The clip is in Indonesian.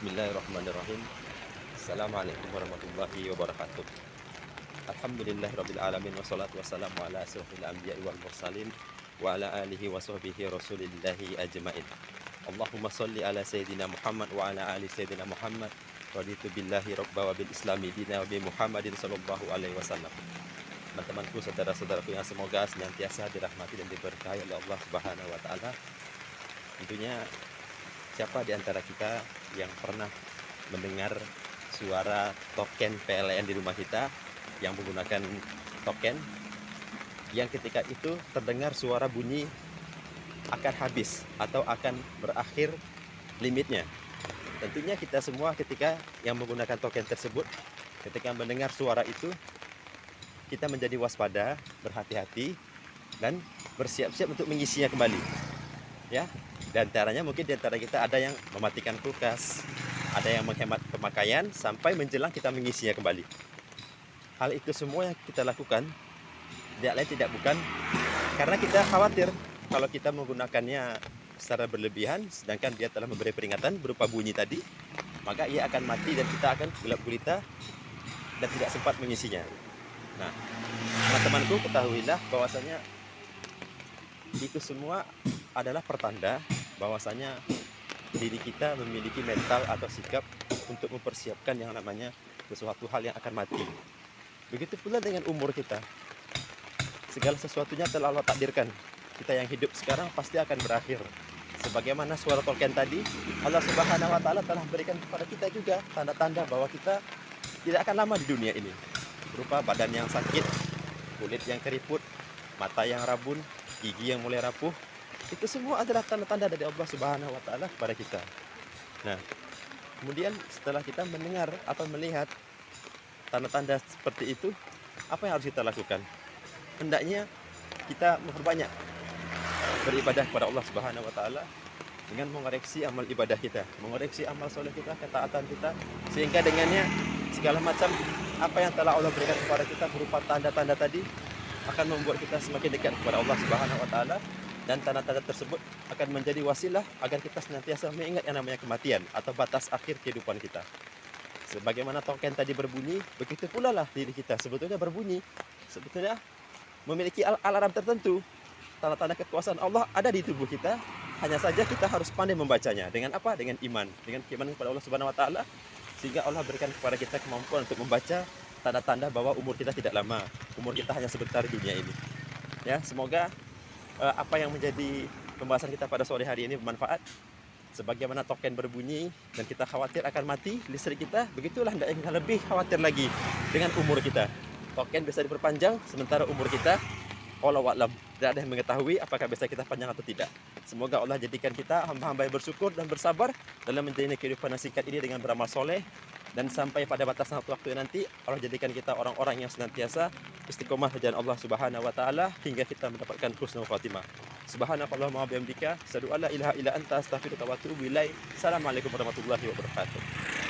Bismillahirrahmanirrahim. Assalamualaikum warahmatullahi wabarakatuh. Alhamdulillahirabbil alamin wassalatu wassalamu ala asyrofil anbiya'i wal mursalin wa ala alihi wa sahbihi rasulillahi ajmain. Allahumma sholli ala sayyidina Muhammad wa ala ali sayyidina Muhammad. Raditu billahi rabba wa bil islami dina wa bi Muhammadin sallallahu alaihi wasallam. Teman-temanku, saudara-saudaraku yang semoga senantiasa dirahmati dan diberkahi oleh Allah Subhanahu wa taala. Tentunya siapa di antara kita yang pernah mendengar suara token PLN di rumah kita yang menggunakan token yang ketika itu terdengar suara bunyi akan habis atau akan berakhir limitnya. Tentunya kita semua ketika yang menggunakan token tersebut, ketika mendengar suara itu, kita menjadi waspada, berhati-hati, dan bersiap-siap untuk mengisinya kembali. Ya, dan caranya mungkin di antara kita ada yang mematikan kulkas, ada yang menghemat pemakaian sampai menjelang kita mengisinya kembali. Hal itu semua yang kita lakukan tidak lain tidak bukan karena kita khawatir kalau kita menggunakannya secara berlebihan, sedangkan dia telah memberi peringatan berupa bunyi tadi, maka ia akan mati dan kita akan gelap gulita dan tidak sempat mengisinya. Nah, teman-temanku, ketahuilah bahwasanya itu semua adalah pertanda bahwasanya diri kita memiliki mental atau sikap untuk mempersiapkan yang namanya sesuatu hal yang akan mati. Begitu pula dengan umur kita. Segala sesuatunya telah Allah takdirkan. Kita yang hidup sekarang pasti akan berakhir. Sebagaimana suara token tadi, Allah Subhanahu wa taala telah berikan kepada kita juga tanda-tanda bahwa kita tidak akan lama di dunia ini. Berupa badan yang sakit, kulit yang keriput, mata yang rabun, gigi yang mulai rapuh. Itu semua adalah tanda-tanda dari Allah Subhanahu wa taala kepada kita. Nah, kemudian setelah kita mendengar atau melihat tanda-tanda seperti itu, apa yang harus kita lakukan? Hendaknya kita memperbanyak beribadah kepada Allah Subhanahu wa taala dengan mengoreksi amal ibadah kita, mengoreksi amal soleh kita, ketaatan kita, sehingga dengannya segala macam apa yang telah Allah berikan kepada kita berupa tanda-tanda tadi akan membuat kita semakin dekat kepada Allah Subhanahu wa taala. Dan tanda-tanda tersebut akan menjadi wasilah agar kita senantiasa mengingat yang namanya kematian atau batas akhir kehidupan kita. Sebagaimana token tadi berbunyi, begitu pula lah diri kita sebetulnya berbunyi. Sebetulnya memiliki alarm tertentu. Tanda-tanda kekuasaan Allah ada di tubuh kita. Hanya saja kita harus pandai membacanya. Dengan apa? Dengan iman. Dengan keimanan kepada Allah Subhanahu wa taala, sehingga Allah berikan kepada kita kemampuan untuk membaca tanda-tanda bahwa umur kita tidak lama. Umur kita hanya sebentar di dunia ini. Ya, semoga apa yang menjadi pembahasan kita pada sore hari ini bermanfaat. Sebagaimana token berbunyi dan kita khawatir akan mati listrik kita, begitulah hendaknya kita lebih khawatir lagi dengan umur kita. Token bisa diperpanjang sementara umur kita wallahu a'lam, tidak ada yang mengetahui apakah bisa kita panjang atau tidak. Semoga Allah jadikan kita hamba-hamba yang bersyukur dan bersabar dalam menjalani kehidupan yang singkat ini dengan beramal soleh, dan sampai pada batasan waktu nanti Allah jadikan kita orang-orang yang senantiasa istiqomah di jalan Allah Subhanahu wa taala hingga kita mendapatkan husnul khatimah. Subhanakallahumma wa bihamdika, asyhadu an la ilaha illa anta, astaghfiruka wa atubu ilaik. Assalamualaikum warahmatullahi wabarakatuh.